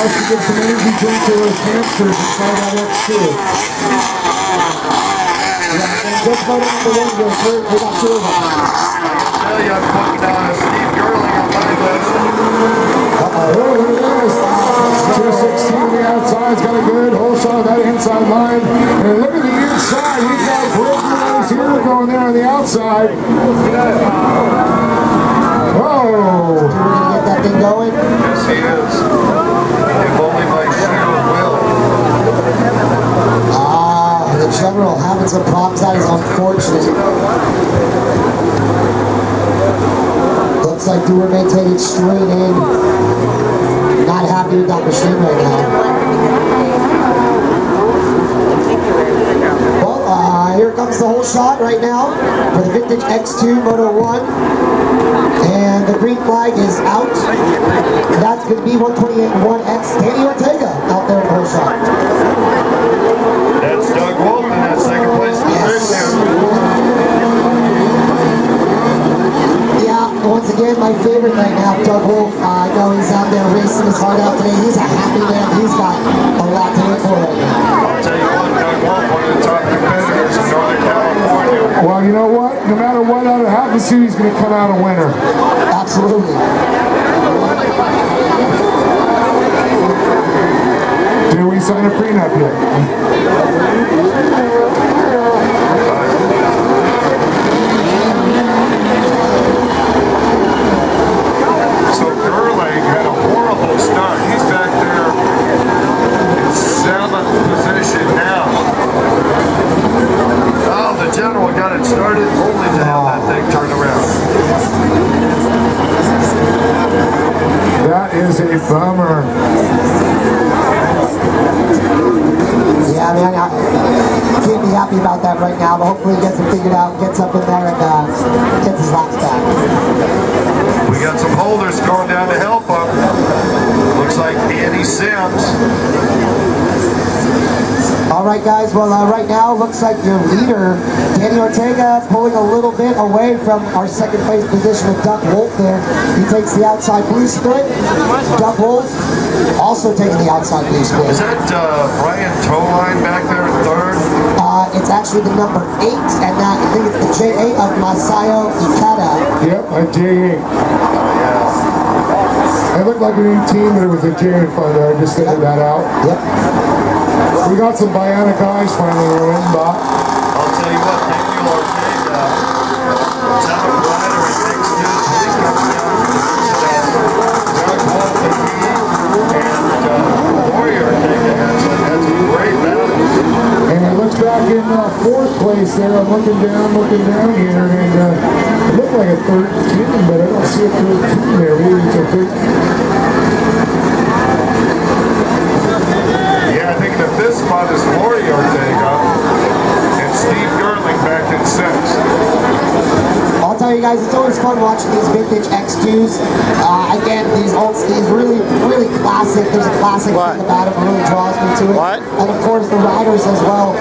must have given some energy drink to those hamsters inside that X2. Yeah, and just about on the one goes hurt. We got two of them. I tell you, I'm putting Steve Gerling on my list. Oh, look at this. 216 on the outside. He's got a good whole shot of that inside line. And look at the inside. We've got Brooklyn here going there on the outside. Whoa. We're going to get that thing going. Yes, he is. If only my shoe will. The general having some problems. That is unfortunate. Looks like Dewar may take it straight in. Not happy with that machine right now. Well, here comes the whole shot right now for the Vintage X2 Moto 1. And the green flag is out. That's going to be 128.1X Danny Ortega out there in the whole shot. That's Doug Wolf in that second place position. Yeah, once again, my favorite right now, Doug Wolf. I know he's out there racing his heart out today. He's a happy man. He's got a lot to look for right now. I'll tell you what, Doug Wolf, one of the top competitors in Northern California. Well, you know what? No matter what happens to you, he's going to come out a winner. Absolutely. Did we sign a prenup yet? So Gerling had a horrible start. He's back there in 7th position now. Oh, the general got it started only to have that thing turned around. That is a bummer. Yeah, man, I can't be happy about that right now, but hopefully he gets it figured out, gets up in there, and gets his laps back. We got some holders going down to help him. Looks like Andy Sims. All right, guys. Well, right now, looks like your leader, Danny Ortega, pulling a little bit away from our second place position of Doug Wolf there. He takes the outside blue split. Doug Wolf also taking the outside blue split. Is that Brian Toline back there in 3rd? It's actually the number 8, and I think it's the J8 of Masayo Ikeda. Yep, a J8. It looked like an 18, but it was a J in front there. I just figured that out. Yep. We got some bionic eyes finally in, Bob. I'll tell you what, Daniel Ortega, top rider in X2, he comes down Doug Wolf and Warrior Ortega has a great battle. And it looks back in 4th place there. I'm looking down here, and it looked like a 13, but I don't see a 13 there. Maybe it's a 13. Yeah, I think the 5th spot is Warrior Ortega and Steve Gerling back in 6th. I'll tell you guys, it's always fun watching these vintage X2s. Again, these really classic. There's a classic thing about it that really draws me to it. What? And of course the riders as well.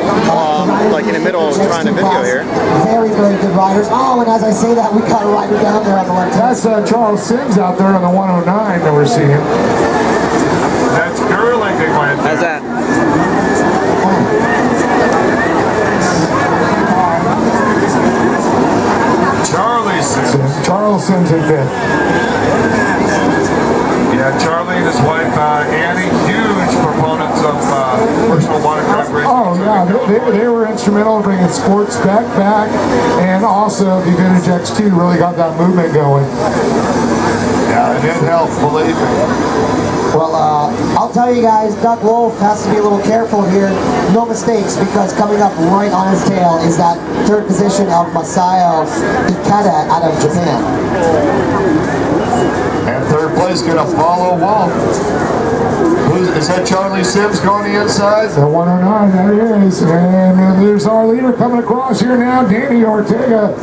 Like in the middle of trying to video here. Very good riders. Oh, and as I say that, we got a rider down there on the left. That's Charles Sims out there on the 109 that we're seeing. That's Gerling they went there. How's that? Charlie Sims. Charles Sims in 5th. Yeah, Charlie and his wife Annie, huge proponents of personal watercraft racing. Oh yeah, they were instrumental in bringing sports back, and also the Vintage X2 really got that movement going. Yeah, it did help, believe me. Well, I'll tell you guys, Doug Wolf has to be a little careful here. No mistakes, because coming up right on his tail is that 3rd position of Masayo Ikeda out of Japan. And 3rd place going to follow Wolf. Is that Charlie Sims going the inside? The 109, there it is. And there's our leader coming across here now, Danny Ortega,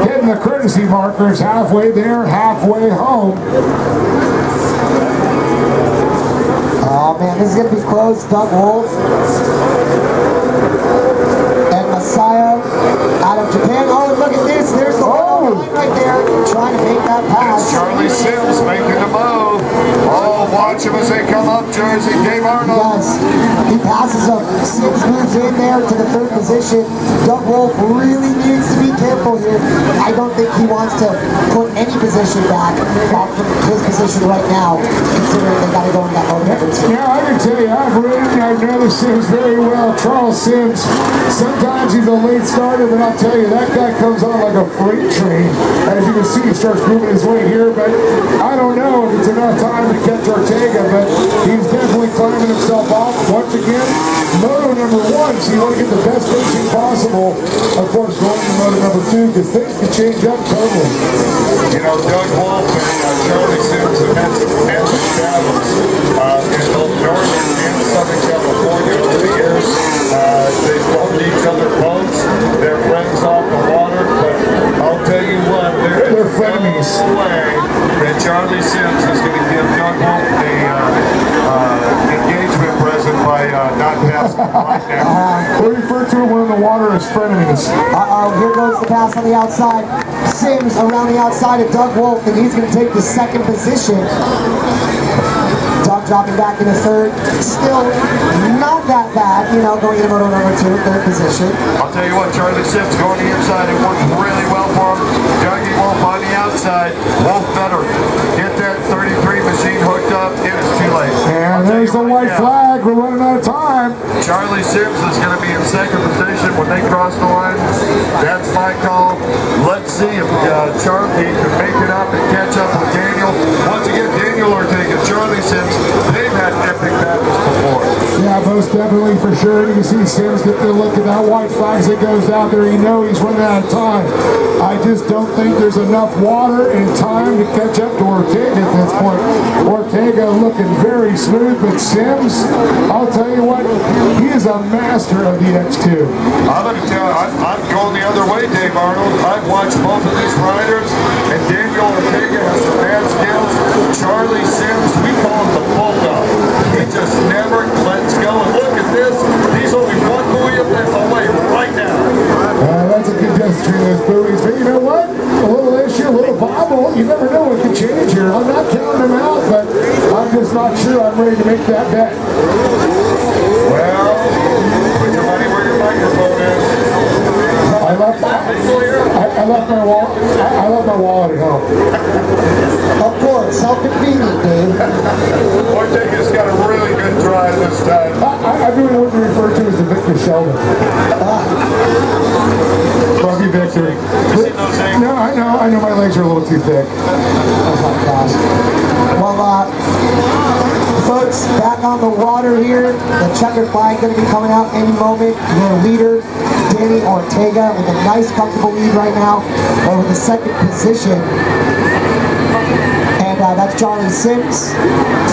getting the courtesy markers halfway there, halfway home. Oh man, this is going to be close. Doug Wolf and Masayo out of Japan. Oh, look at this. There's the line right there, trying to make that pass. Charlie Sims making the move. Oh, watch him as they come up, Jersey. Dave Arnold. Yes, he passes him. Sims moves in there to the third position. Doug Wolf really needs to be careful here. I don't think he wants to put any position back off from his position right now, considering they got to go in that motor number 2. Yeah, I can tell you, I've ridden, I know the Sims very well. Charles Sims, sometimes he's a late starter, but I'll tell you, that guy comes on like a freight train. As you can see, he starts moving his way here, but I don't know if it's enough time to catch Ortega, but he's definitely climbing himself off. Once again, moto number 1, so you want to get the best racing possible. Of course, going to moto number 2, because things can change up totally. You know, Doug Wolf and Charlie Sims have had some epic battles in both Northern and Southern California over the years. They've bumped each other boats. They're friends off the water, but I'll tell you what, there's no way that Charlie Sims is going to give Doug Wolf the engagement present by not passing right now. We refer to it when in the water as frenemies. Uh-oh, here goes the pass on the outside. Sims around the outside of Doug Wolf, and he's going to take the second position. Doug dropping back into third. Still not that bad, you know, going into moto number 2, third position. I'll tell you what, Charlie Sims going to the inside. It works really well for him. Dougie Wolf on the outside. Wolf better get that 33 machine hooked up. It is too late. And there's the white flag. We're running out of time. Charlie Sims is going to be in second position when they cross the line. That's my call. Let's see if Charlie can make it up and catch up with Daniel. Once again, Daniel Ortega, Charlie Sims, they've had epic battles before. Yeah, most definitely for sure. You can see Sims get the look at that white flag as it goes out there. You know he's running out of time. I just don't think there's enough water and time to catch up to Ortega at this point. Ortega looking very smooth, but Sims, I'll tell you what, he is a master of the X2. I'm going to tell you, I'm going the other way, Dave Arnold. I've watched both of these riders, and Daniel Ortega has some bad skills. Charlie Sims, we call him the bulldog. He just never lets go. And look at this. He's only one buoy away right now. That's a good gesture, those buoys. But you know what? A little issue, a little bobble. You never know what could change here. I'm not counting him out, but I'm just not sure I'm ready to make that bet. Well, put your money where your microphone is. I left my wallet. I left my wallet at home. Of course, how convenient, Dave. Ortega's got a really good drive this time. I'm doing what we refer to as the Victor Sheldon. Love you, Victor. No, I know my legs are a little too thick. Oh my gosh. Well, folks, back on the water here. The checkered flag going to be coming out any moment. Your leader, Danny Ortega, with a nice, comfortable lead right now over the second position. And that's Charlie Sims.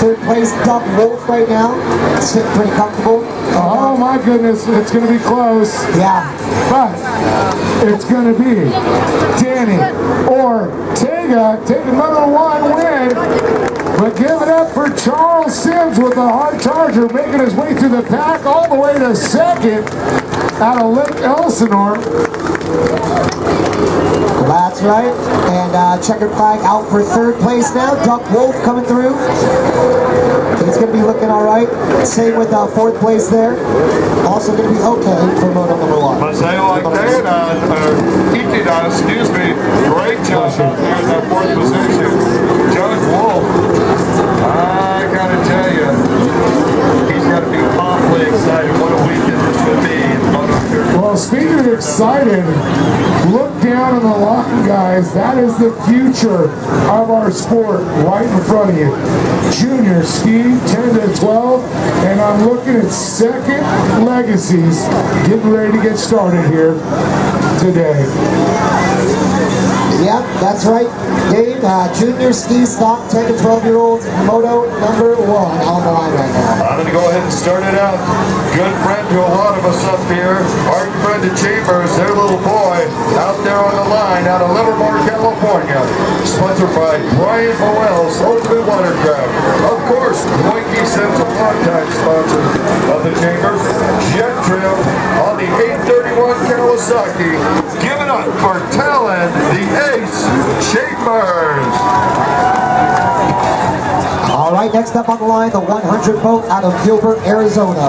Third place, Doug Wolf right now. Sitting pretty comfortable. Oh my goodness, it's going to be close. Yeah. But it's going to be Danny Ortega taking another 1 win. But give it up for Charles Sims with the hard charger, making his way through the pack all the way to second out of Lake Elsinore. That's right. And checkered flag out for third place now. Doug Wolf coming through. He's going to be looking all right. Same with fourth place there. Also going to be okay for moto number 1. But say like that, excuse me, great job out there in that fourth position. Doug Wolf, I got to tell you, he's got to be awfully excited. What a weekend this would be in Moto2. Well, speaking of excited, look down on the line, guys. That is the future of our sport right in front of you. Junior ski, 10 to 12, and I'm looking at second legacies getting ready to get started here today. Yep, that's right. Dave, junior ski stock, 10 to 12-year-olds, moto number 1 on the line right now. I'm going to go ahead and start it out. Good friend to a lot of us up here. Our friend to Chambers, their little boy, out there on the line out of Livermore, California. Sponsored by Brian Moell's Ultimate Watercraft. Of course, Mikey Sims, a longtime sponsor of the Chambers. Jet Trim on the 831 Kawasaki. Give it up for Talon, the Ace Chambers. All right, next up on the line, the 100 boat out of Gilbert, Arizona.